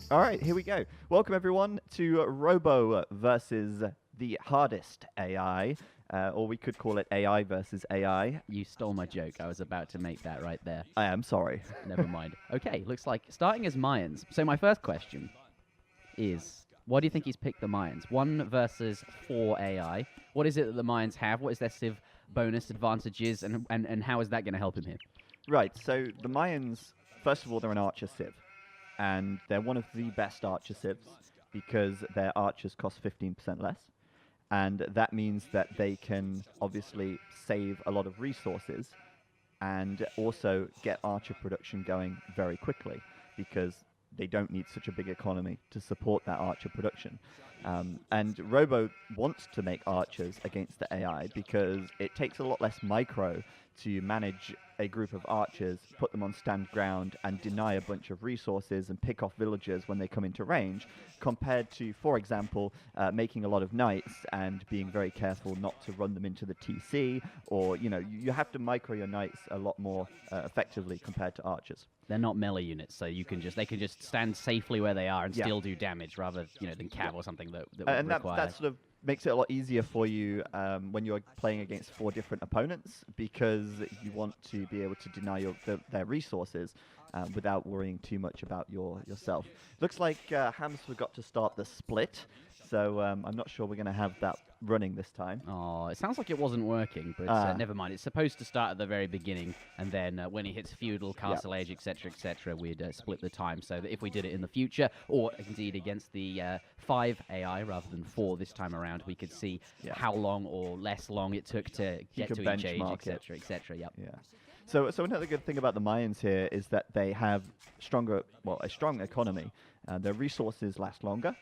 All right, here we go. Welcome everyone to Robo versus the hardest AI, or we could call it AI versus AI. You stole my joke. I was about to make that right there. I am sorry. Never mind. Okay, looks like starting as Mayans. So my first question is, why do you think he's picked the Mayans? 1 versus 4 AI. What is it that the Mayans have? What is their civ bonus advantages, and how is that going to help him here? Right, so the Mayans, first of all, they're an archer civ, and they're one of the best archer civs because their archers cost 15% less. And that means that they can obviously save a lot of resources and also get archer production going very quickly because they don't need such a big economy to support that archer production. And Robo wants to make archers against the AI because it takes a lot less micro to manage a group of archers, put them on stand ground, and deny a bunch of resources and pick off villagers when they come into range, compared to, for example, making a lot of knights and being very careful not to run them into the TC, or, you have to micro your knights a lot more effectively compared to archers. They're not melee units, so they can just stand safely where they are and still do damage, rather than cav or something that would and require. that sort of makes it a lot easier for you when you're playing against 4 different opponents, because you want to be able to deny their resources without worrying too much about yourself. Looks like Hams forgot to start the split, so I'm not sure we're going to have that running this time. Oh, it sounds like it wasn't working, but never mind. It's supposed to start at the very beginning, and then when he hits feudal, castle age, etc., we'd split the time, so that if we did it in the future, or indeed against the 5 AI rather than 4 this time around, we could see how long or less long it took to get to each age, etc. Yep. Yeah. So another good thing about the Mayans here is that they have a strong economy. Their resources last longer,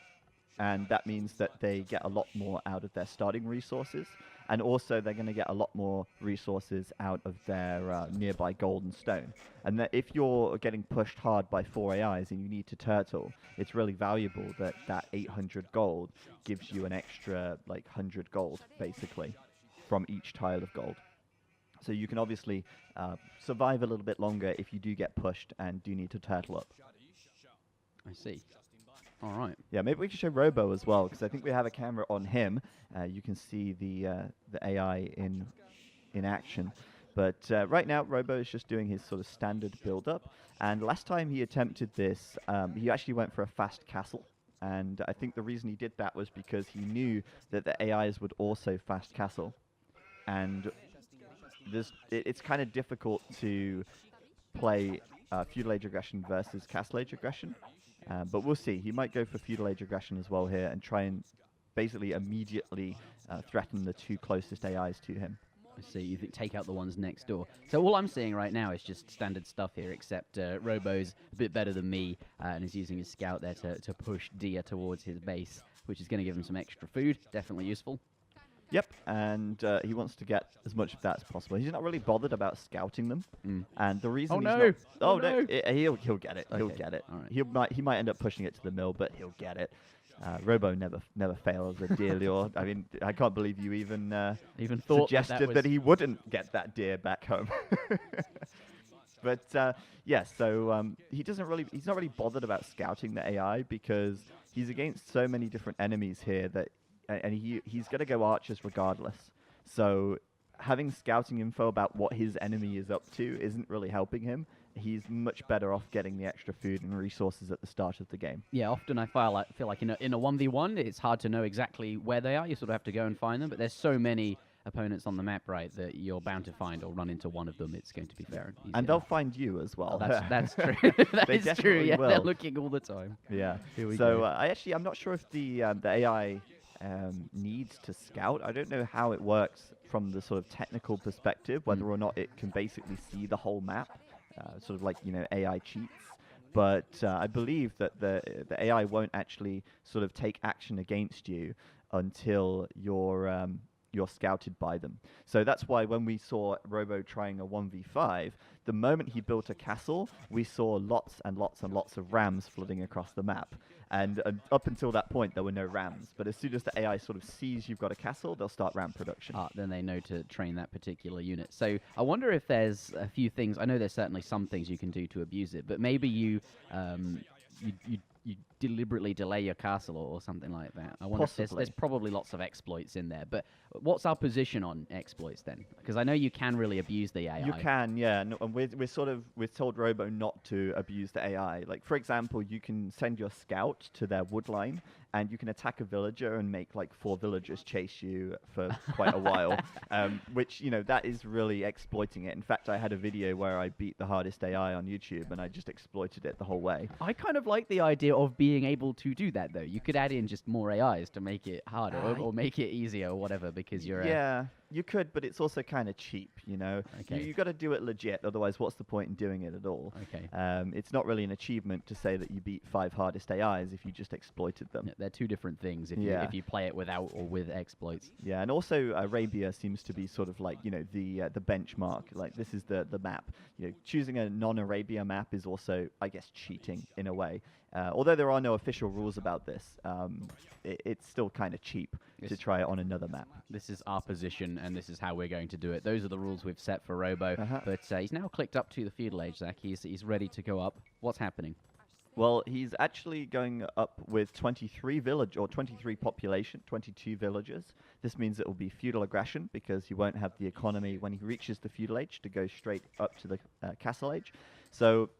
and that means that they get a lot more out of their starting resources, and also they're going to get a lot more resources out of their nearby gold and stone. And that if you're getting pushed hard by 4 AIs and you need to turtle, it's really valuable that 800 gold gives you an extra 100 gold basically from each tile of gold. So you can obviously survive a little bit longer if you do get pushed and do need to turtle up. I see. All right. Yeah, maybe we can show Robo as well, because I think we have a camera on him. You can see the AI in action. But right now, Robo is just doing his sort of standard build-up. And last time he attempted this, he actually went for a fast castle. And I think the reason he did that was because he knew that the AIs would also fast castle. And it's kind of difficult to play feudal age aggression versus castle age aggression. But we'll see. He might go for feudal age aggression as well here and try and basically immediately threaten the 2 closest AIs to him. I see. You think take out the ones next door. So all I'm seeing right now is just standard stuff here, except Robo's a bit better than me, and is using his scout there to push Dia towards his base, which is going to give him some extra food. Definitely useful. Yep, and he wants to get as much of that as possible. He's not really bothered about scouting them, and the reason he'll get it. Okay. He'll get it. Right. He might end up pushing it to the mill, but he'll get it. Robo never fails a deer lure. I mean, I can't believe you even thought suggested that he wouldn't get that deer back home. But so he's not really bothered about scouting the AI because he's against so many different enemies here that. And he's going to go archers regardless. So having scouting info about what his enemy is up to isn't really helping him. He's much better off getting the extra food and resources at the start of the game. Yeah, often I feel like in a 1v1, it's hard to know exactly where they are. You sort of have to go and find them. But there's so many opponents on the map, right, that you're bound to find or run into one of them. It's going to be fair and easy. And they'll find you as well. Oh, that's true. That is true. Yeah, they're looking all the time. Yeah. Here we go. So I'm not sure if the AI needs to scout. I don't know how it works from the sort of technical perspective, whether or not it can basically see the whole map, sort of like AI cheats. But I believe that the AI won't actually sort of take action against you until you're scouted by them. So that's why when we saw Robo trying a 1v5, the moment he built a castle, we saw lots and lots and lots of rams flooding across the map. And up until that point, there were no rams. But as soon as the AI sort of sees you've got a castle, they'll start ram production. Then they know to train that particular unit. So I wonder if there's a few things. I know there's certainly some things you can do to abuse it, but maybe you deliberately delay your castle or something like that. I wonder if there's Possibly. probably lots of exploits in there. But what's our position on exploits then? Because I know you can really abuse the AI. You can, yeah, no, and we're told Robo not to abuse the AI. Like, for example, you can send your scout to their wood line, and you can attack a villager and make like 4 villagers chase you for quite a while, which, you know, that is really exploiting it. In fact, I had a video where I beat the hardest AI on YouTube, and I just exploited it the whole way. I kind of like the idea of being able to do that, though. You could add in just more AIs to make it harder or make it easier or whatever, because you're yeah. You could, but it's also kind of cheap, you know. Okay. You got to do it legit, otherwise, what's the point in doing it at all? Okay. It's not really an achievement to say that you beat 5 hardest AIs if you just exploited them. Yeah, they're two different things if you play it without or with exploits. Yeah, and also Arabia seems to be sort of like, you know, the benchmark. Like, this is the map. You know, choosing a non-Arabia map is also, I guess, cheating in a way. Although there are no official rules about this, it's still kind of cheap to try it on another map. This is our position, and this is how we're going to do it. Those are the rules we've set for Robo. But he's now clicked up to the feudal age, Zach. He's ready to go up. What's happening? Well, he's actually going up with 23 population, 22 villagers. This means it will be feudal aggression because he won't have the economy when he reaches the feudal age to go straight up to the castle age. So,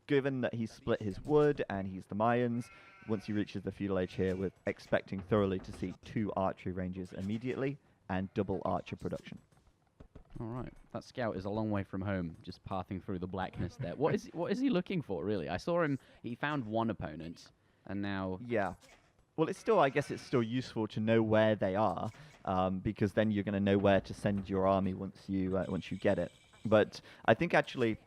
given that he's split his wood and he's the Mayans, once he reaches the feudal age here, we're expecting thoroughly to see 2 archery ranges immediately and double archer production. All right, that scout is a long way from home, just pathing through the blackness there. What is he looking for, really? I saw him, he found one opponent, and now... Yeah. Well, I guess it's still useful to know where they are, because then you're going to know where to send your army once you get it. But I think actually,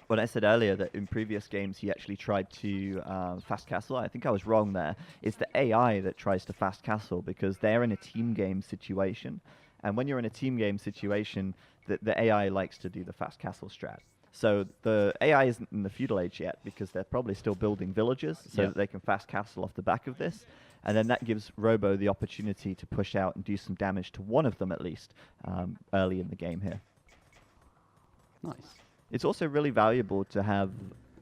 when I said earlier that in previous games he actually tried to fast castle, I think I was wrong there. It's the AI that tries to fast castle because they're in a team game situation. And when you're in a team game situation, the AI likes to do the fast castle strat. So the AI isn't in the feudal age yet because they're probably still building villages so that they can fast castle off the back of this. And then that gives Robo the opportunity to push out and do some damage to one of them at least early in the game here. Nice. It's also really valuable to have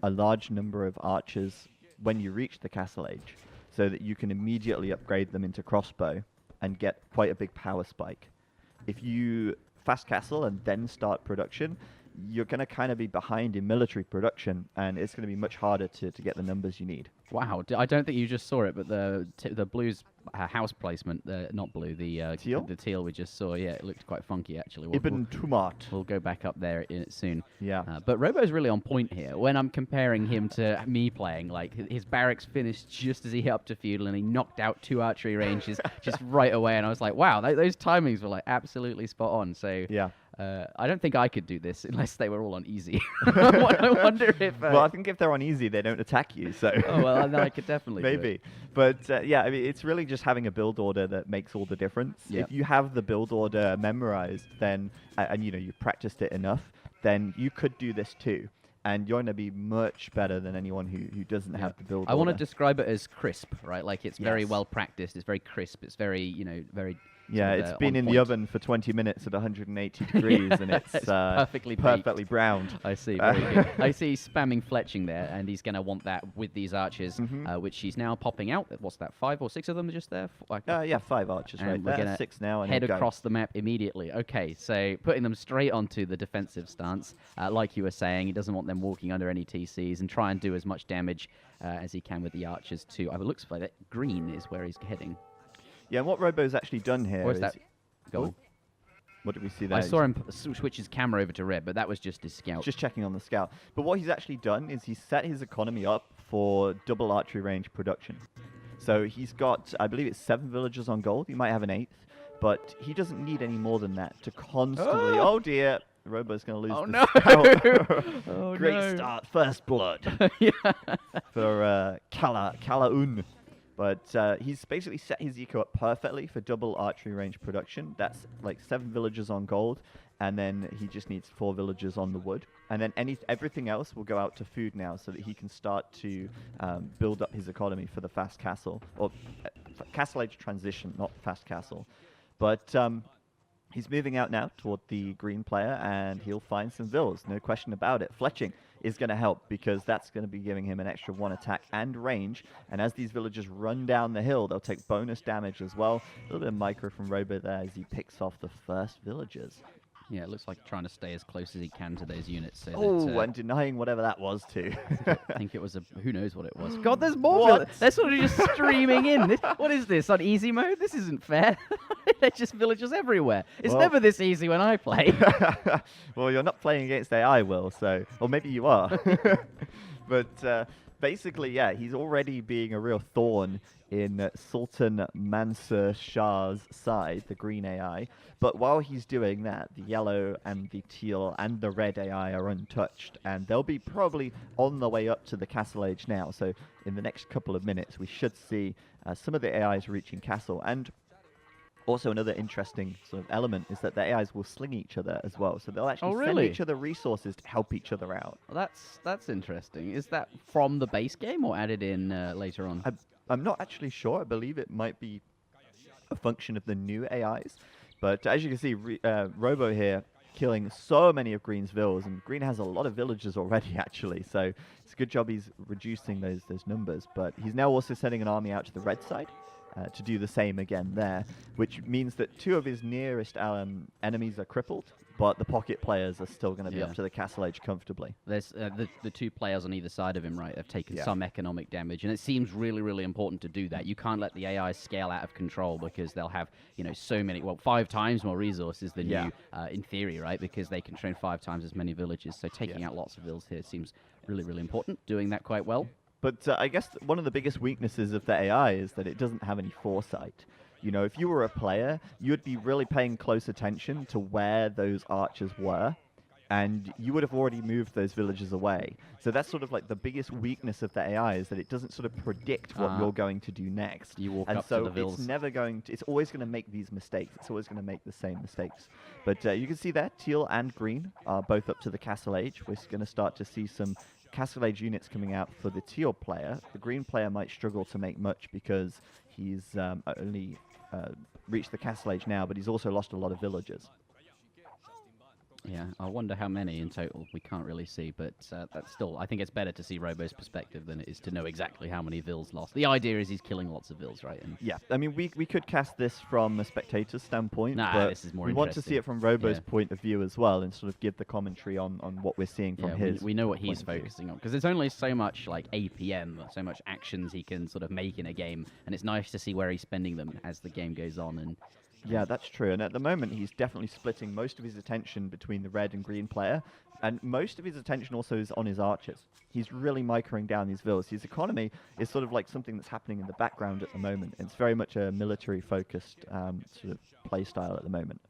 a large number of archers when you reach the castle age so that you can immediately upgrade them into crossbow and get quite a big power spike. If you fast castle and then start production, you're going to kind of be behind in military production, and it's going to be much harder to get the numbers you need. Wow, I don't think you just saw it, but the blue's house placement, not blue, the teal? The teal we just saw, yeah, it looked quite funky actually. Ibn Tumat. We'll go back up there in it soon. Yeah. But Robo's really on point here. When I'm comparing him to me playing, like his barracks finished just as he hit up to feudal, and he knocked out 2 archery ranges just right away, and I was like, wow, those timings were like absolutely spot on. So yeah. I don't think I could do this unless they were all on easy. I wonder if... well, I think if they're on easy, they don't attack you, so... oh, well, then I could definitely maybe. do it. But, yeah, I mean, it's really just having a build order that makes all the difference. Yep. If you have the build order memorized, then, and, you know, you've practiced it enough, then you could do this too. And you're going to be much better than anyone who doesn't have the build order. I want to describe it as crisp, right? Like, it's very well practiced. It's very crisp. It's very, you know, very... Yeah, it's been in the oven for 20 minutes at 180 degrees, and it's perfectly browned. I see. Very good. I see he's spamming fletching there, and he's going to want that with these archers, which he's now popping out. What's that, 5 or 6 of them are just there? Yeah, 5 archers and right we're there. 6 now. And head across the map immediately. Okay, so putting them straight onto the defensive stance. Like you were saying, he doesn't want them walking under any TCs, and try and do as much damage as he can with the archers too. It looks like that green is where he's heading. Yeah, and what Robo's actually done here Where's that goal? Oh, what did we see there? I saw him switch his camera over to red, but that was just his scout. Just checking on the scout. But what he's actually done is he's set his economy up for double archery range production. So he's got, I believe it's 7 villagers on gold. He might have an 8th, but he doesn't need any more than that to constantly... Oh, dear. Robo's going to lose the scout. Oh, Great start. First blood. Yeah. For Kalaun. But he's basically set his eco up perfectly for double archery range production. That's like 7 villagers on gold, and then he just needs 4 villagers on the wood. And then everything else will go out to food now so that he can start to build up his economy for the fast castle. Or castle age transition, not fast castle. But he's moving out now toward the green player, and he'll find some vills, no question about it. Fletching is going to help, because that's going to be giving him an extra 1 attack and range. And as these villagers run down the hill, they'll take bonus damage as well. A little bit of micro from Robo there as he picks off the first villagers. Yeah, it looks like trying to stay as close as he can to those units. So Oh, and denying whatever that was too. I think it was a... Who knows what it was? God, there's more. They're sort of just streaming in. What is this, on easy mode? This isn't fair. They're just villagers everywhere. It's never this easy when I play. Well, you're not playing against AI, Will, so... Or maybe you are. But basically, yeah, he's already being a real thorn in Sultan Mansur Shah's side, the green AI. But while he's doing that, the yellow and the teal and the red AI are untouched, and they'll be probably on the way up to the castle age now. So in the next couple of minutes, we should see some of the AIs reaching castle. And also another interesting sort of element is that the AIs will sling each other as well. So they'll actually send each other resources to help each other out. Well, that's interesting. Is that from the base game or added in later on? I'm not actually sure. I believe it might be a function of the new AIs. But as you can see, Robo here killing so many of Green's villas, and Green has a lot of villagers already, actually. So it's a good job he's reducing those numbers. But he's now also sending an army out to the red side to do the same again there, which means that 2 of his nearest enemies are crippled, but the pocket players are still going to be up to the castle age comfortably. There's the 2 players on either side of him, right, have taken some economic damage, and it seems really, really important to do that. You can't let the AI scale out of control, because they'll have, so many, 5 times more resources than you, in theory, right, because they can train 5 times as many villages. So taking out lots of vills here seems really, really important, doing that quite well. But I guess one of the biggest weaknesses of the AI is that it doesn't have any foresight. If you were a player, you'd be really paying close attention to where those archers were, and you would have already moved those villagers away. So that's sort of like the biggest weakness of the AI, is that it doesn't sort of predict what you're going to do next. You walk and up so to the vills. it's never going to, it's always going to make these mistakes. It's always going to make the same mistakes. But you can see there, teal and green are both up to the castle age. We're going to start to see some castle age units coming out for the teal player. The green player might struggle to make much because he's only reached the castle age now, but he's also lost a lot of villagers. Yeah, I wonder how many in total. We can't really see, but that's still... I think it's better to see Robo's perspective than it is to know exactly how many vills lost. The idea is he's killing lots of vills, right? And yeah, I mean, we could cast this from a spectator's standpoint, but this is more we want to see it from Robo's point of view as well, and sort of give the commentary on what we're seeing from his. We know what he's focusing on, because there's only so much like APM, so much actions he can sort of make in a game, and it's nice to see where he's spending them as the game goes on. And yeah, that's true. And at the moment, he's definitely splitting most of his attention between the red and green player. And most of his attention also is on his archers. He's really microing down these villas. His economy is sort of like something that's happening in the background at the moment. It's very much a military-focused sort of play style at the moment.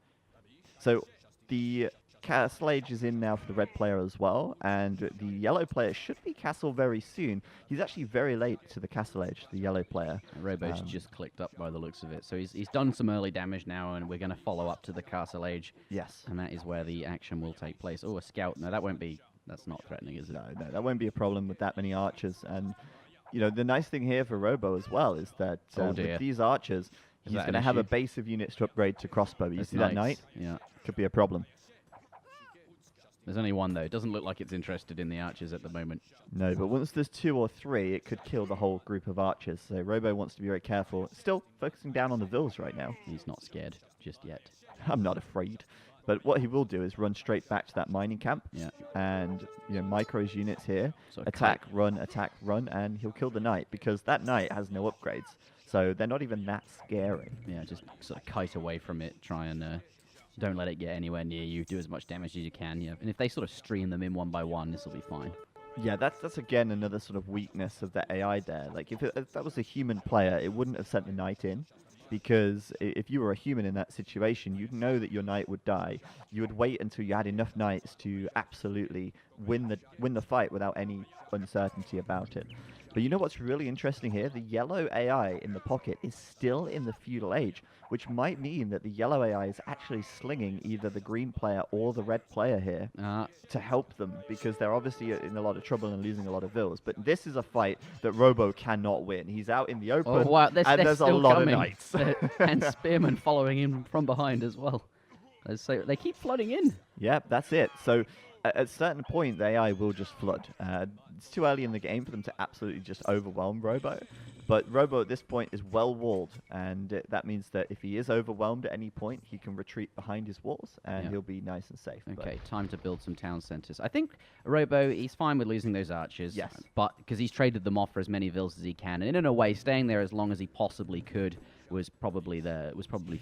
So the castle age is in now for the red player as well, and the yellow player should be castle very soon. He's actually very late to the castle age, the yellow player. Robo's just clicked up by the looks of it, so he's done some early damage now, and we're going to follow up to the castle age. Yes. And that is where the action will take place. Oh, a scout. No, that won't be... That's not threatening, is it? No, that won't be a problem with that many archers. And, the nice thing here for Robo as well is that with these archers, he's going to have a base of units to upgrade to crossbow. You see that knight? Yeah. Could be a problem. There's only one, though. It doesn't look like it's interested in the archers at the moment. No, but once there's 2 or 3, it could kill the whole group of archers. So Robo wants to be very careful. Still focusing down on the vills right now. He's not scared just yet. I'm not afraid. But what he will do is run straight back to that mining camp. Yeah. And, micro his units here. Attack, run, and he'll kill the knight, because that knight has no upgrades. So they're not even that scary. Yeah, just sort of kite away from it. Try and... don't let it get anywhere near you. Do as much damage as you can. Yeah, and if they sort of stream them in one by one, this will be fine. Yeah, that's again another sort of weakness of the AI there. Like if that was a human player, it wouldn't have sent the knight in, because if you were a human in that situation, you'd know that your knight would die. You would wait until you had enough knights to absolutely win the fight without any uncertainty about it. But you know what's really interesting here? The yellow AI in the pocket is still in the feudal age, which might mean that the yellow AI is actually slinging either the green player or the red player here to help them, because they're obviously in a lot of trouble and losing a lot of vills. But this is a fight that Robo cannot win. He's out in the open, and there's a lot of knights. And spearmen following him from behind as well. So they keep flooding in. Yeah, that's it. So at a certain point, the AI will just flood. It's too early in the game for them to absolutely just overwhelm Robo. But Robo at this point is well walled, and that means that if he is overwhelmed at any point, he can retreat behind his walls, and he'll be nice and safe. Okay, time to build some town centres. I think Robo, he's fine with losing those archers. Yes. But because he's traded them off for as many villas as he can, and in a way, staying there as long as he possibly could was probably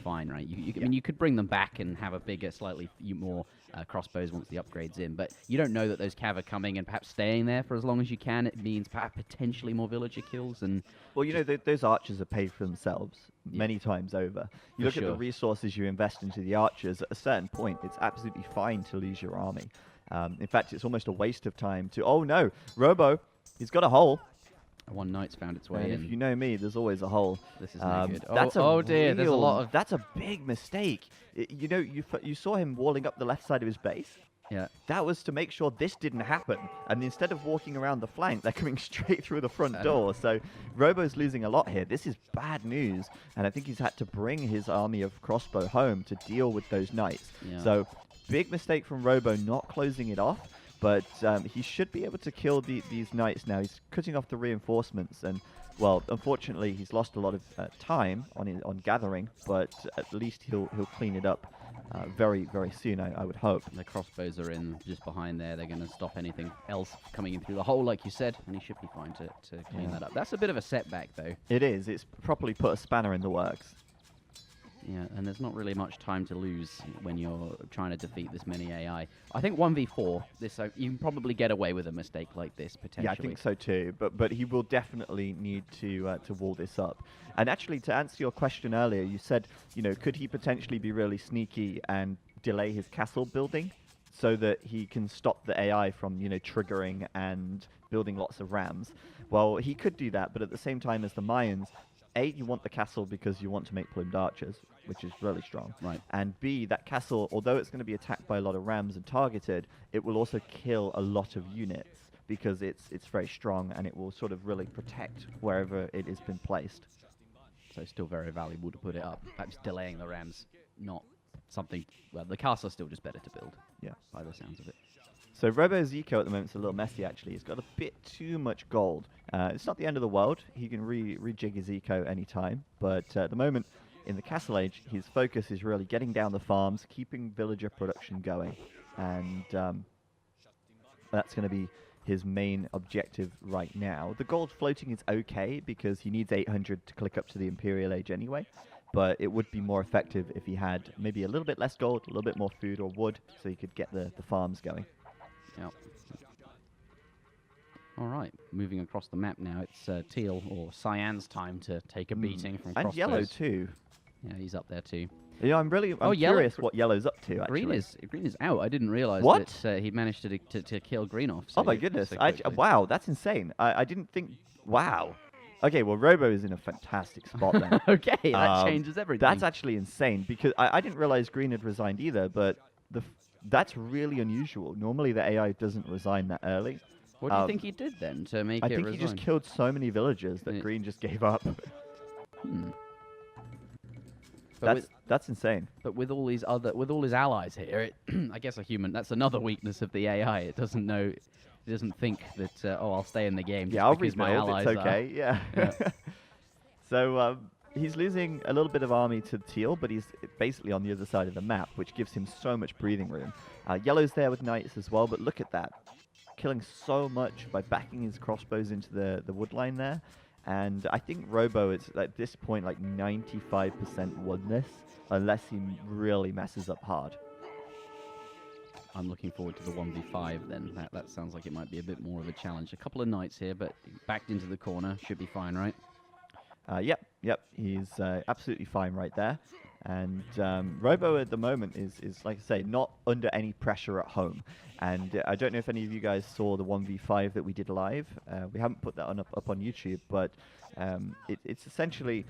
fine, right? I mean, you could bring them back and have a bigger, slightly more crossbows once the upgrade's in, but you don't know that those cav are coming, and perhaps staying there for as long as you can, it means perhaps potentially more villager kills. And well, you know, those archers are paid for themselves many times over. You look at the resources you invest into the archers. At a certain point, it's absolutely fine to lose your army. In fact, it's almost a waste of time to. Oh no, Robo, he's got a hole. One knight's found its way in. If you know me, there's always a hole. This is no good. Oh dear, there's a lot of... That's a big mistake. You know, you saw him walling up the left side of his base. Yeah. That was to make sure this didn't happen. And instead of walking around the flank, they're coming straight through the front door. So Robo's losing a lot here. This is bad news. And I think he's had to bring his army of crossbow home to deal with those knights. Yeah. So big mistake from Robo not closing it off. But he should be able to kill these knights now. He's cutting off the reinforcements, and well, unfortunately, he's lost a lot of time on gathering. But at least he'll clean it up very, very soon. I would hope. The crossbows are in just behind there. They're going to stop anything else coming in through the hole, like you said, and he should be fine to clean that up. That's a bit of a setback, though. It is. It's properly put a spanner in the works. Yeah, and there's not really much time to lose when you're trying to defeat this many AI. I think 1v4, you can probably get away with a mistake like this, potentially. Yeah, I think so too, but he will definitely need to wall this up. And actually, to answer your question earlier, you said, you know, could he potentially be really sneaky and delay his castle building so that he can stop the AI from, you know, triggering and building lots of rams? Well, he could do that, but at the same time as the Mayans, A, you want the castle because you want to make plumed archers, which is really strong. Right. And B, that castle, although it's going to be attacked by a lot of rams and targeted, it will also kill a lot of units because it's very strong, and it will sort of really protect wherever it has been placed. So still very valuable to put it up. Perhaps delaying the rams, not something... Well, the castle's still just better to build. Yeah. By the sounds of it. So Robo's eco at the moment is a little messy, actually. He's got a bit too much gold. It's not the end of the world. He can rejig his eco anytime. But at the moment, in the Castle Age, his focus is really getting down the farms, keeping villager production going. And that's going to be his main objective right now. The gold floating is okay, because he needs 800 to click up to the Imperial Age anyway. But it would be more effective if he had maybe a little bit less gold, a little bit more food or wood, so he could get the farms going. Yep. All right, moving across the map now. It's Teal or Cyan's time to take a beating from crossbows. And Yellow too. Yeah, he's up there too. Yeah, I'm curious what Yellow's up to, actually. Green is out. I didn't realize that he managed to kill Green off. So oh my goodness! Wow, that's insane. I didn't think. Wow. Okay, well, Robo is in a fantastic spot then. Okay, that changes everything. That's actually insane, because I didn't realize Green had resigned either, but that's really unusual. Normally the AI doesn't resign that early. What do you think he did then to make it resign? I think he just killed so many villagers that Green just gave up. That's insane. But with all his allies here, I guess that's another weakness of the AI. It doesn't know, it doesn't think that I'll stay in the game. Yeah, I'll because my allies it's okay. Yeah. So he's losing a little bit of army to Teal, but he's basically on the other side of the map, which gives him so much breathing room. Yellow's there with knights as well, but look at that, killing so much by backing his crossbows into the wood line there. And I think Robo is, at this point, like 95% won unless he really messes up hard. I'm looking forward to the 1v5 then. That sounds like it might be a bit more of a challenge. A couple of knights here, but backed into the corner. Should be fine, right? Yep. He's absolutely fine right there. And Robo at the moment is, like I say, not under any pressure at home. And I don't know if any of you guys saw the 1v5 that we did live. We haven't put that up on YouTube, but it's essentially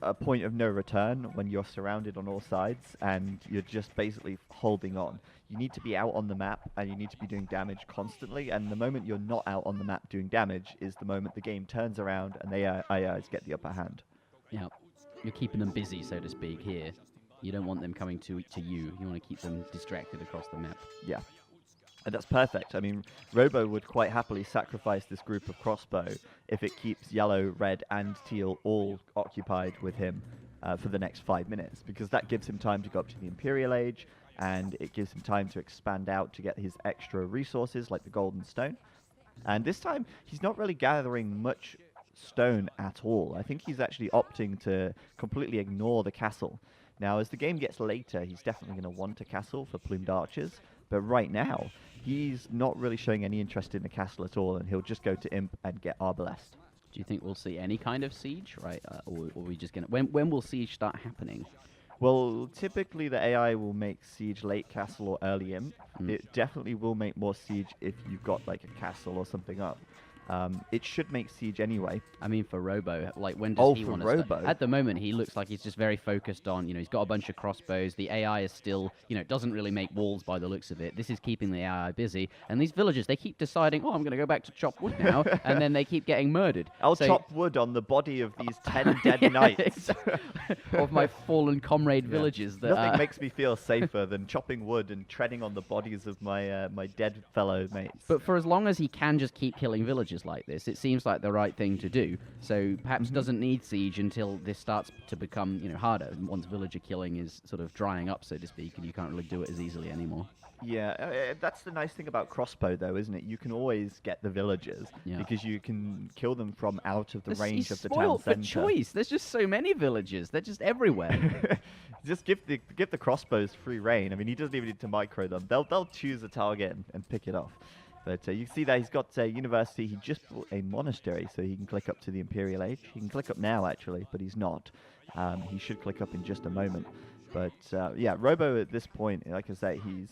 a point of no return when you're surrounded on all sides and you're just basically holding on. You need to be out on the map and you need to be doing damage constantly, and the moment you're not out on the map doing damage is the moment the game turns around and the AIs get the upper hand. Yeah, you're keeping them busy, so to speak, here. You don't want them coming to you. You want to keep them distracted across the map. Yeah. And that's perfect. I mean, Robo would quite happily sacrifice this group of crossbow if it keeps yellow, red, and teal all occupied with him for the next 5 minutes, because that gives him time to go up to the Imperial Age, and it gives him time to expand out to get his extra resources like the Golden Stone. And this time, he's not really gathering much stone at all. I think he's actually opting to completely ignore the castle. Now, as the game gets later, he's definitely going to want a castle for plumed archers, but right now, he's not really showing any interest in the castle at all, and he'll just go to Imp and get Arbalest. Do you think we'll see any kind of siege, right? Or are we just gonna when will siege start happening? Well, typically the AI will make siege late castle or early Imp. It definitely will make more siege if you've got like a castle or something up. It should make siege anyway. I mean, for Robo, like when does he want to Robo? start? At the moment, he looks like he's just very focused on, he's got a bunch of crossbows. The AI is still, doesn't really make walls by the looks of it. This is keeping the AI busy. And these villagers, they keep deciding, I'm going to go back to chop wood now, and then they keep getting murdered. I'll chop wood on the body of these 10 dead knights. Of my fallen comrade villagers. That, Nothing makes me feel safer than chopping wood and treading on the bodies of my my dead fellow mates. But for as long as he can just keep killing villagers like this, it seems like the right thing to do. So perhaps doesn't need siege until this starts to become, harder. Once villager killing is sort of drying up, so to speak, and you can't really do it as easily anymore. Yeah, that's the nice thing about crossbow, though, isn't it? You can always get the villagers because you can kill them from out of the range of the town for center. choice. There's just so many villagers. They're just everywhere. Just give the crossbows free reign. I mean, he doesn't even need to micro them. They'll choose a target and pick it off. But you see that he's got a university. He just bought a monastery, so he can click up to the Imperial Age. He can click up now, actually, but he's not. He should click up in just a moment. But yeah, Robo at this point, like I say, he's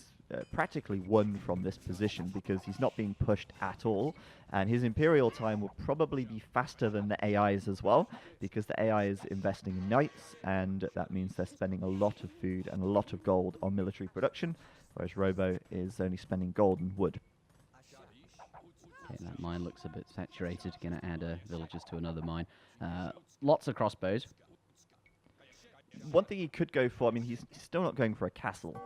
practically won from this position because he's not being pushed at all, and his Imperial time will probably be faster than the AI's as well, because the AI is investing in knights, and that means they're spending a lot of food and a lot of gold on military production, whereas Robo is only spending gold and wood. Okay, that mine looks a bit saturated. Going to add villagers to another mine. Lots of crossbows. One thing he could go for, I mean, he's still not going for a castle.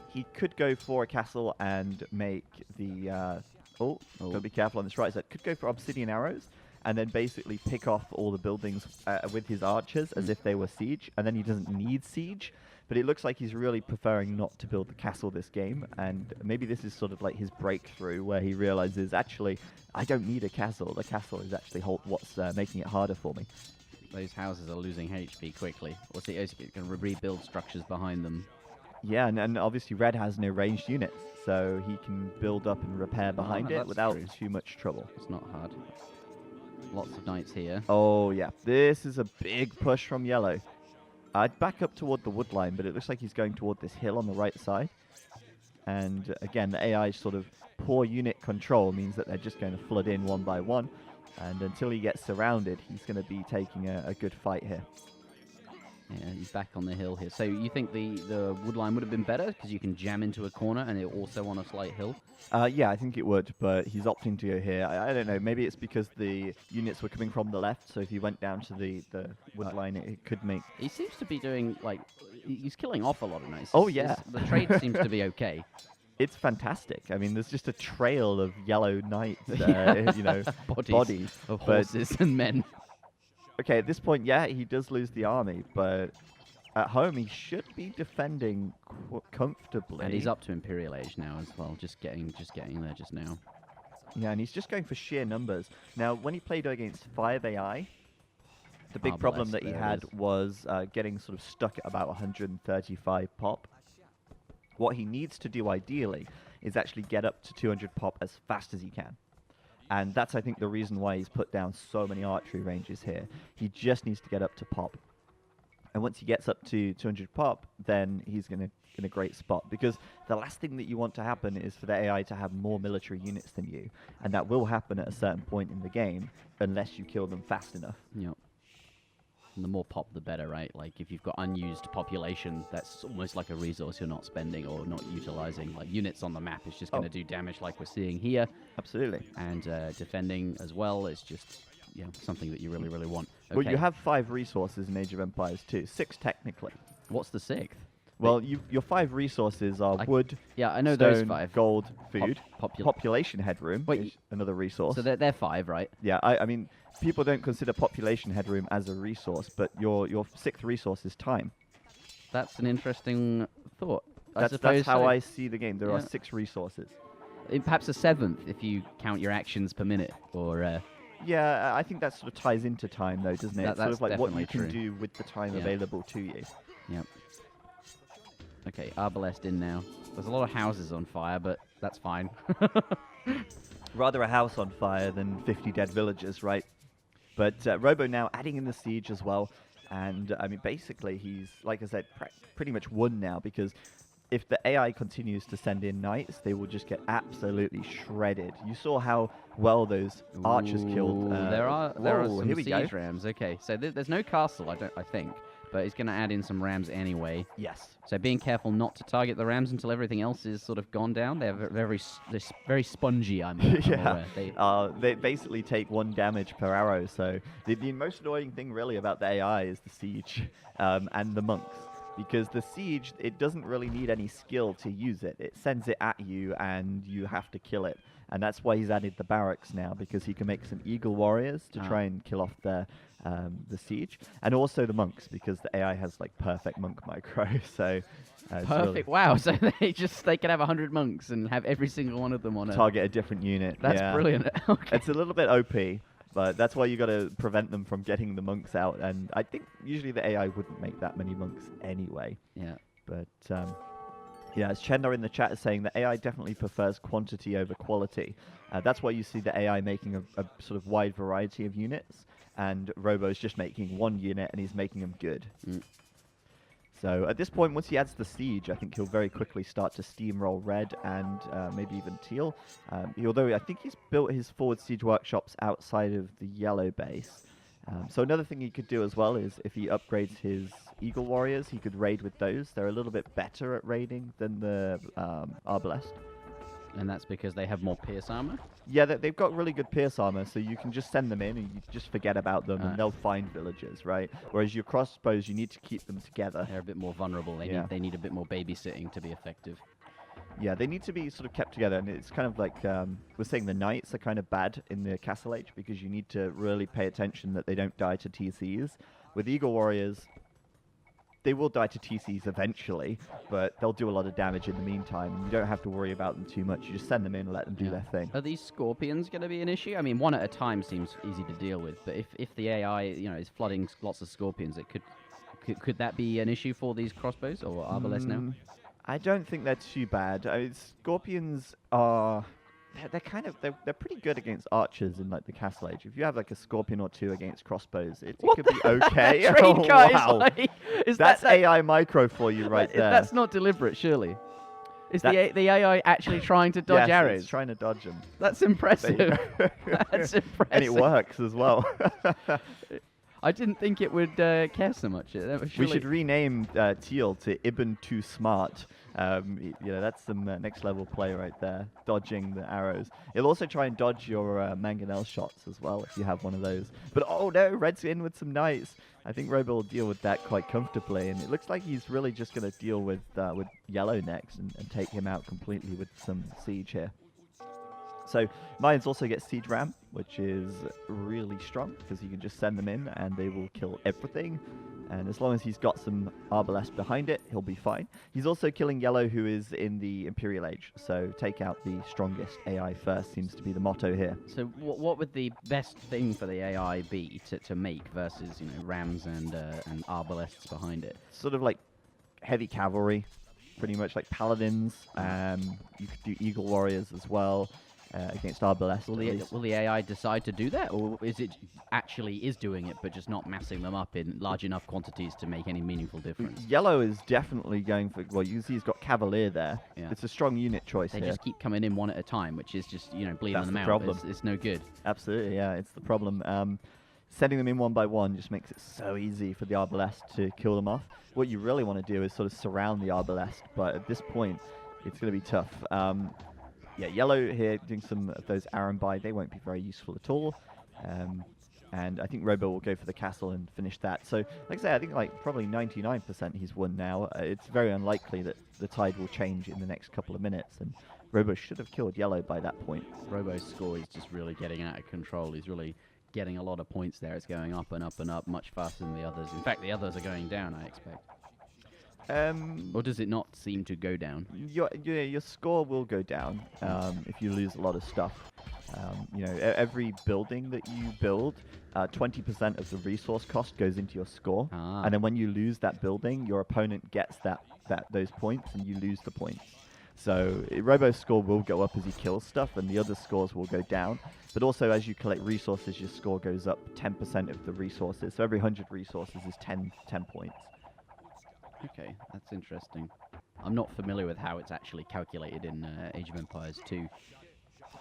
He could go for a castle and make the... gotta be careful on this right side. Could go for obsidian arrows and then basically pick off all the buildings with his archers as if they were siege, and then he doesn't need siege. But it looks like he's really preferring not to build the castle this game, and maybe this is sort of like his breakthrough where he realizes, actually, I don't need a castle. The castle is actually what's making it harder for me. Those houses are losing HP quickly. What's it? It's going to rebuild structures behind them. Yeah, and obviously Red has no ranged units, so he can build up and repair behind it without too much trouble. It's not hard. Lots of knights here. Oh, yeah. This is a big push from Yellow. I'd back up toward the wood line, but it looks like he's going toward this hill on the right side. And again, the AI's sort of poor unit control means that they're just going to flood in one by one. And until he gets surrounded, he's going to be taking a good fight here. Yeah, he's back on the hill here. So you think the wood line would have been better because you can jam into a corner and it also on a slight hill? Yeah, I think it would, but he's opting to go here. I don't know. Maybe it's because the units were coming from the left, so if he went down to the wood line, it could make... He seems to be doing, like, he's killing off a lot of knights. Oh, yeah. The trade seems to be okay. It's fantastic. I mean, there's just a trail of yellow knights, bodies of horses and men. Okay, at this point, yeah, he does lose the army, but at home he should be defending comfortably. And he's up to Imperial Age now as well, just getting there just now. Yeah, and he's just going for sheer numbers. Now, when he played against 5 AI, the big problem that he had was getting sort of stuck at about 135 pop. What he needs to do ideally is actually get up to 200 pop as fast as he can. And that's, I think, the reason why he's put down so many archery ranges here. He just needs to get up to pop. And once he gets up to 200 pop, then he's in a great spot. Because the last thing that you want to happen is for the AI to have more military units than you. And that will happen at a certain point in the game, unless you kill them fast enough. Yep. And the more pop, the better, right? Like, if you've got unused population, that's almost like a resource you're not spending or not utilizing. Like, units on the map is just going to do damage like we're seeing here. Absolutely. And defending as well is just, something that you really, really want. Okay. Well, you have 5 resources in Age of Empires too. 6 technically. What's the 6th? Well, your 5 resources are wood, yeah, I know stone, those 5. gold, food, Population. population headroom Wait, is another resource. So they're 5, right? Yeah, I mean, people don't consider population headroom as a resource, but your 6th resource is time. That's an interesting thought. That's how I see the game. There are 6 resources. Perhaps a 7th if you count your actions per minute, or. Yeah, I think that sort of ties into time, though, doesn't it? That's sort of like what you definitely can do with the time available to you. Yep. Okay, Arbalest in now. There's a lot of houses on fire, but that's fine. Rather a house on fire than 50 dead villagers, right? But Robo now adding in the siege as well. And, I mean, basically, he's, like I said, pretty much won now, because if the AI continues to send in knights, they will just get absolutely shredded. You saw how well those archers killed. There are some here we siege go. rams. Okay, so there's no castle, I think, but he's going to add in some rams anyway. Yes. So being careful not to target the rams until everything else is sort of gone down. They're very spongy. I'm yeah. aware. They basically take 1 damage per arrow. So the most annoying thing really about the AI is the siege and the monks. Because the siege, it doesn't really need any skill to use it. It sends it at you, and you have to kill it. And that's why he's added the barracks now, because he can make some eagle warriors to try and kill off the siege. And also the monks, because the AI has, like, perfect monk micro. So Perfect. really Wow. So they can have 100 monks and have every single one of them on target a different unit. That's brilliant. Okay. It's a little bit OP. But that's why you got to prevent them from getting the monks out. And I think usually the AI wouldn't make that many monks anyway. Yeah. But, yeah, as Chendar in the chat is saying, the AI definitely prefers quantity over quality. That's why you see the AI making a sort of wide variety of units. And Robo's just making 1 unit, and he's making them good. So at this point, once he adds the siege, I think he'll very quickly start to steamroll red and maybe even teal. Although I think he's built his forward siege workshops outside of the yellow base. So another thing he could do as well is if he upgrades his eagle warriors, he could raid with those. They're a little bit better at raiding than the Arbalest. And that's because they have more pierce armor? Yeah, they've got really good pierce armor, so you can just send them in and you just forget about them and they'll find villagers, right? Whereas your crossbows, you need to keep them together. They're a bit more vulnerable. They need a bit more babysitting to be effective. Yeah, they need to be sort of kept together, and it's kind of like we're saying the knights are kind of bad in the Castle Age because you need to really pay attention that they don't die to TCs. With Eagle Warriors, they will die to TCs eventually, but they'll do a lot of damage in the meantime, and you don't have to worry about them too much. You just send them in and let them do their thing. Are these scorpions going to be an issue? I mean, 1 at a time seems easy to deal with, but if the AI, is flooding lots of scorpions, it could that be an issue for these crossbows or Arbalest now? I don't think they're too bad. I mean, scorpions are... They're pretty good against archers in like the Castle Age. If you have like a scorpion or 2 against crossbows, it could be okay. Oh, wow. That's AI micro for you right there. That's not deliberate, surely. Is the AI actually trying to dodge arrows? It's trying to dodge them. That's impressive. That's impressive. And it works as well. I didn't think it would care so much. We should rename Teal to Ibn Too Smart. That's some next level play right there, dodging the arrows. It'll also try and dodge your mangonel shots as well if you have one of those. But oh no, Red's in with some knights. I think Robo will deal with that quite comfortably, and it looks like he's really just going to deal with Yellow next and take him out completely with some siege here. So Mayans also get Siege Ram, which is really strong because you can just send them in and they will kill everything. And as long as he's got some Arbalest behind it, he'll be fine. He's also killing Yellow, who is in the Imperial Age. So take out the strongest AI first seems to be the motto here. So what would the best thing for the AI be to make versus Rams and Arbalests behind it? Sort of like heavy cavalry, pretty much like Paladins. You could do Eagle Warriors as well. Against Arbalest. Will the AI decide to do that, or is it actually doing it, but just not massing them up in large enough quantities to make any meaningful difference? Yellow is definitely going for... Well, you see he's got Cavalier there. Yeah. It's a strong unit choice They here. just keep coming in 1 at a time, which is just, bleeding them out. Problem. It's no good. Absolutely, yeah, it's the problem. Sending them in 1 by 1 just makes it so easy for the Arbalest to kill them off. What you really want to do is sort of surround the Arbalest, but at this point, it's going to be tough. Yeah, Yellow here doing some of those Arambai. They won't be very useful at all. And I think Robo will go for the castle and finish that. So, like I say, I think like probably 99% he's won now. It's very unlikely that the tide will change in the next couple of minutes, and Robo should have killed yellow by that point. Robo's score is just really getting out of control. He's really getting a lot of points there. It's going up and up and up much faster than the others. In fact, the others are going down, I expect. Or does it not seem to go down? Your score will go down if you lose a lot of stuff. Every building that you build, 20% of the resource cost goes into your score, and then when you lose that building, your opponent gets those points, and you lose the points. So Robo's score will go up as he kills stuff, and the other scores will go down. But also, as you collect resources, your score goes up 10% of the resources. So every 100 resources is 10 points. Okay, that's interesting. I'm not familiar with how it's actually calculated in Age of Empires 2.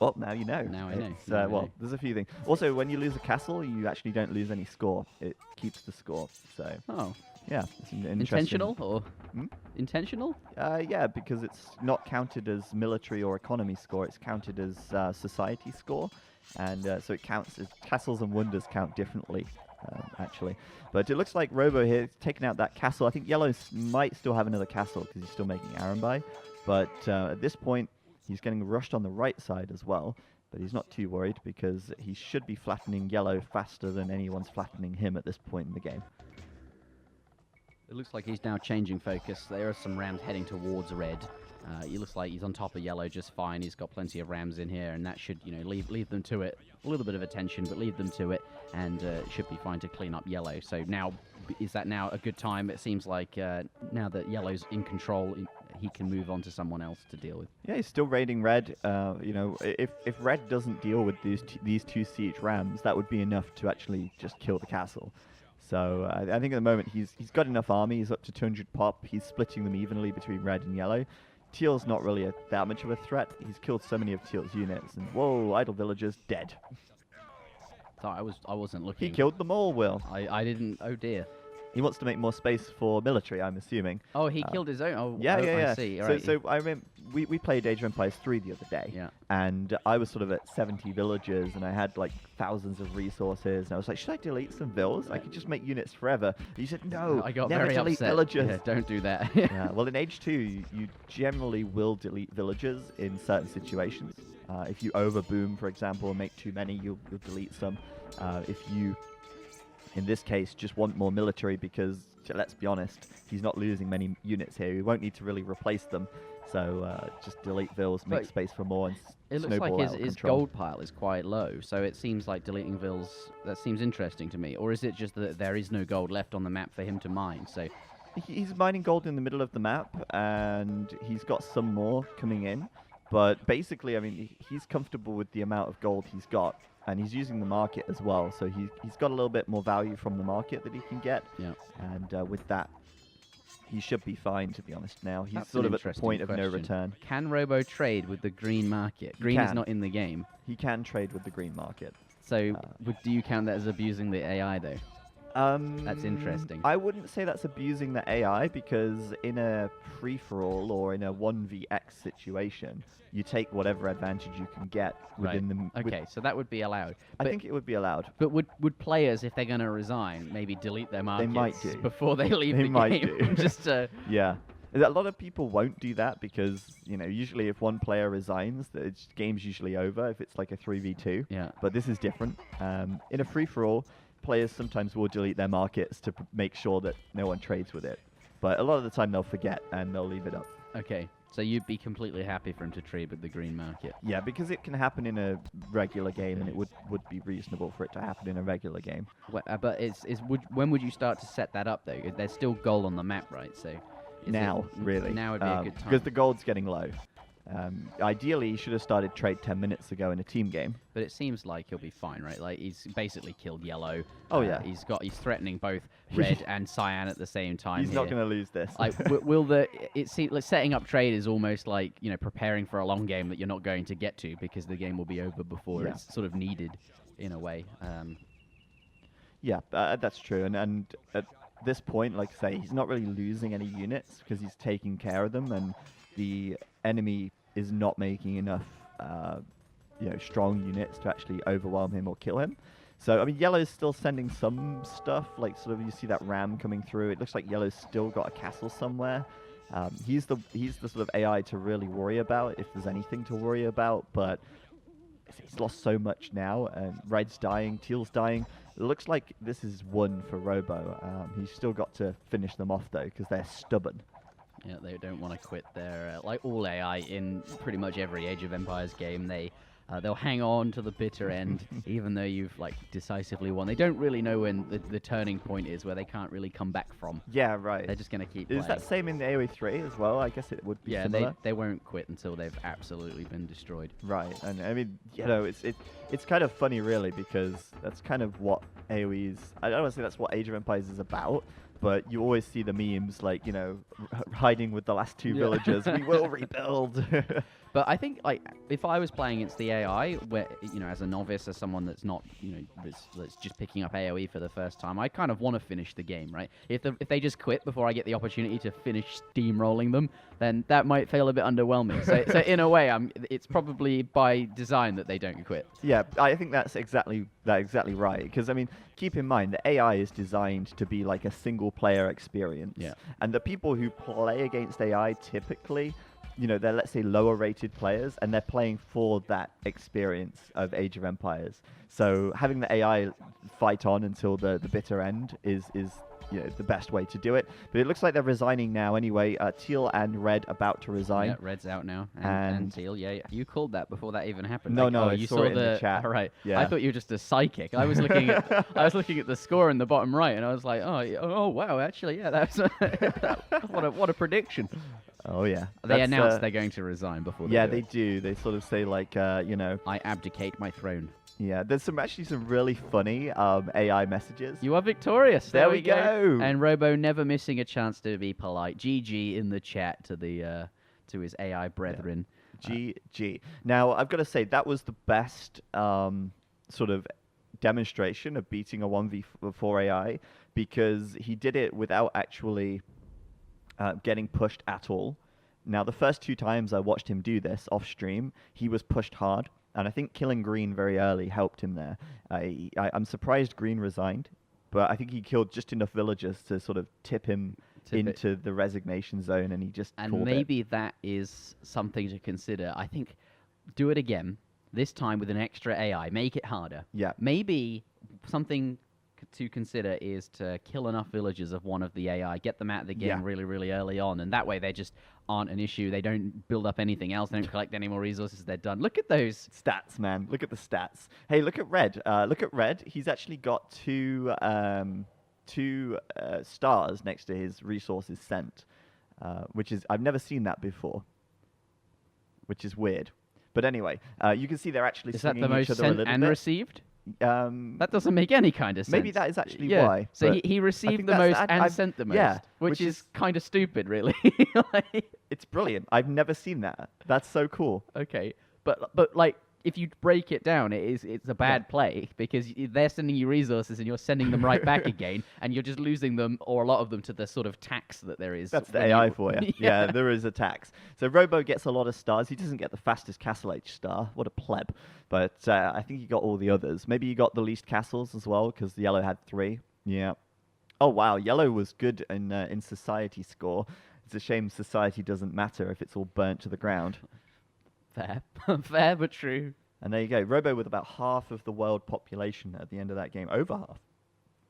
Well, now you know. Now I know. There's a few things. Also, when you lose a castle, you actually don't lose any score. It keeps the score. So. Oh. Yeah. It's intentional or intentional? Yeah, because it's not counted as military or economy score. It's counted as society score, and so it counts as castles and wonders count differently. Actually, but it looks like Robo here is taking out that castle. I think yellow might still have another castle because he's still making Arambai, but at this point he's getting rushed on the right side as well, but he's not too worried because he should be flattening yellow faster than anyone's flattening him at this point in the game. It looks like he's now changing focus. There are some rams heading towards red. He looks like he's on top of yellow just fine. He's got plenty of rams in here, and that should, leave them to it. A little bit of attention, but leave them to it, and it should be fine to clean up yellow. So now, is that now a good time? It seems like now that yellow's in control, he can move on to someone else to deal with. Yeah, he's still raiding red. If red doesn't deal with these two siege rams, that would be enough to actually just kill the castle. So I think at the moment he's got enough army. He's up to 200 pop. He's splitting them evenly between red and yellow. Teal's not really that much of a threat. He's killed so many of Teal's units, and whoa, idle villagers dead. Sorry, I wasn't looking. He killed them all, Will. I didn't. Oh dear. He wants to make more space for military, I'm assuming. Oh, he killed his own. Oh, yeah. I see. All right. So I remember we played Age of Empires 3 the other day, and I was sort of at 70 villagers, and I had like thousands of resources, and I was like, should I delete some vills? I could just make units forever. And you said, no, I got never very delete upset. villagers. Yeah, don't do that. Yeah, well, in Age 2, you generally will delete villagers in certain situations. If you overboom, for example, and make too many, you'll delete some. If you, in this case, just want more military because, let's be honest, he's not losing many units here. He won't need to really replace them. So just delete vills, make space for more, and it looks like his gold pile is quite low. So it seems like deleting vills, that seems interesting to me. Or is it just that there is no gold left on the map for him to mine? So he's mining gold in the middle of the map, and he's got some more coming in. But basically, I mean, he's comfortable with the amount of gold he's got. And he's using the market as well, so he's got a little bit more value from the market that he can get. Yeah. And with that, he should be fine, to be honest. Now he's sort of at the point of no return. Can Robo trade with the green market? Green is not in the game. He can trade with the green market. So do you count that as abusing the AI though? That's interesting. I wouldn't say that's abusing the AI, because in a free-for-all or in a 1vx situation, you take whatever advantage you can get within the... Okay, so that would be allowed. I think it would be allowed. But would players, if they're going to resign, maybe delete their markets they might do. Before they leave the game? They might do. Just yeah. A lot of people won't do that because, usually if one player resigns, the game's usually over if it's like a 3v2. Yeah. But this is different. In a free-for-all, players sometimes will delete their markets to make sure that no one trades with it. But a lot of the time they'll forget and they'll leave it up. Okay. So you'd be completely happy for him to trade with the green market? Yeah, because it can happen in a regular game, and it would be reasonable for it to happen in a regular game. But when would you start to set that up, though? There's still gold on the map, right? So now, really. Now would be a good time. Because the gold's getting low. Ideally, he should have started trade 10 minutes ago in a team game. But it seems like he'll be fine, right? Like, he's basically killed yellow. Oh, yeah. He's threatening both red and cyan at the same time. He's not going to lose this. Setting up trade is almost like, preparing for a long game that you're not going to get to because the game will be over before it's sort of needed in a way. Yeah, that's true. And at this point, like I say, he's not really losing any units because he's taking care of them, and the enemy is not making enough strong units to actually overwhelm him or kill him. So, I mean, Yellow's still sending some stuff, like sort of you see that ram coming through. It looks like Yellow's still got a castle somewhere. He's the sort of AI to really worry about, if there's anything to worry about, but he's lost so much now, and Red's dying, Teal's dying. It looks like this is one for Robo. He's still got to finish them off, though, because they're stubborn. Yeah, they don't want to quit their like all AI in pretty much every Age of Empires game. They'll hang on to the bitter end, even though you've like decisively won. They don't really know when the turning point is, where they can't really come back from. Yeah, right. They're just gonna keep. Is playing. that same in the AoE3 as well? I guess it would be similar. they won't quit until they've absolutely been destroyed. Right, and I mean, it's kind of funny, really, because that's kind of what AoE is. I don't want to say that's what Age of Empires is about, but you always see the memes like, hiding with the last two villagers. We will rebuild. But I think, like, if I was playing against the AI, where as a novice, as someone that's not, that's just picking up AoE for the first time, I kind of want to finish the game, right? If they just quit before I get the opportunity to finish steamrolling them, then that might feel a bit underwhelming. So in a way, it's probably by design that they don't quit. Yeah, I think that's exactly right. Because I mean, keep in mind the AI is designed to be like a single player experience. Yeah. And the people who play against AI typically, they're, let's say, lower rated players, and they're playing for that experience of Age of Empires. So having the AI fight on until the bitter end is the best way to do it. But it looks like they're resigning now anyway. Teal and Red about to resign. Yeah, Red's out now. And Teal, yeah. You called that before that even happened. No, I you saw it in the chat. All right. Yeah. I thought you were just a psychic. I was looking at the score in the bottom right, and I was like, oh wow, actually, yeah, that's what a prediction. Oh yeah. They announced they're going to resign before. They do. They sort of say like, I abdicate my throne. Yeah, there's actually some really funny AI messages. You are victorious. There we go. And Robo never missing a chance to be polite. GG in the chat to his AI brethren. Yeah. GG. Now I've got to say that was the best sort of demonstration of beating a 1v4 AI, because he did it without actually getting pushed at all. Now the first two times I watched him do this off stream, he was pushed hard. And I think killing Green very early helped him there. I'm surprised Green resigned, but I think he killed just enough villagers to sort of tip him into the resignation zone, and he just And maybe that is something to consider. I think do it again, this time with an extra AI. Make it harder. Yeah. Maybe something to consider is to kill enough villagers of one of the AI, get them out of the game really, really early on, and that way they just aren't an issue. They don't build up anything else. They don't collect any more resources. They're done. Look at those stats, man. Look at the stats. Hey, look at Red. He's actually got two stars next to his resources sent, which is, I've never seen that before, which is weird. But anyway, you can see they're actually Is that the swinging most each other a sent little and bit. Received? That doesn't make any kind of sense. Maybe that is actually yeah. why. So he received the most and sent the most. Yeah, which is kind of stupid, really. It's brilliant. I've never seen that. That's so cool. Okay, but like, if you break it down, it's a bad play, because they're sending you resources and you're sending them right back again, and you're just losing them, or a lot of them, to the sort of tax that there is. That's the AI for you. Yeah, there is a tax. So Robo gets a lot of stars. He doesn't get the fastest Castle Age star. What a pleb. But I think he got all the others. Maybe he got the least castles as well, because the Yellow had 3. Yeah. Oh, wow. Yellow was good in society score. It's a shame society doesn't matter if it's all burnt to the ground. Fair. Fair but true. And there you go. Robo with about half of the world population at the end of that game. Over half.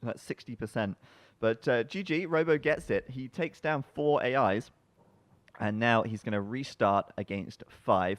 That's 60%. But GG, Robo gets it. He takes down 4 AIs. And now he's going to restart against 5.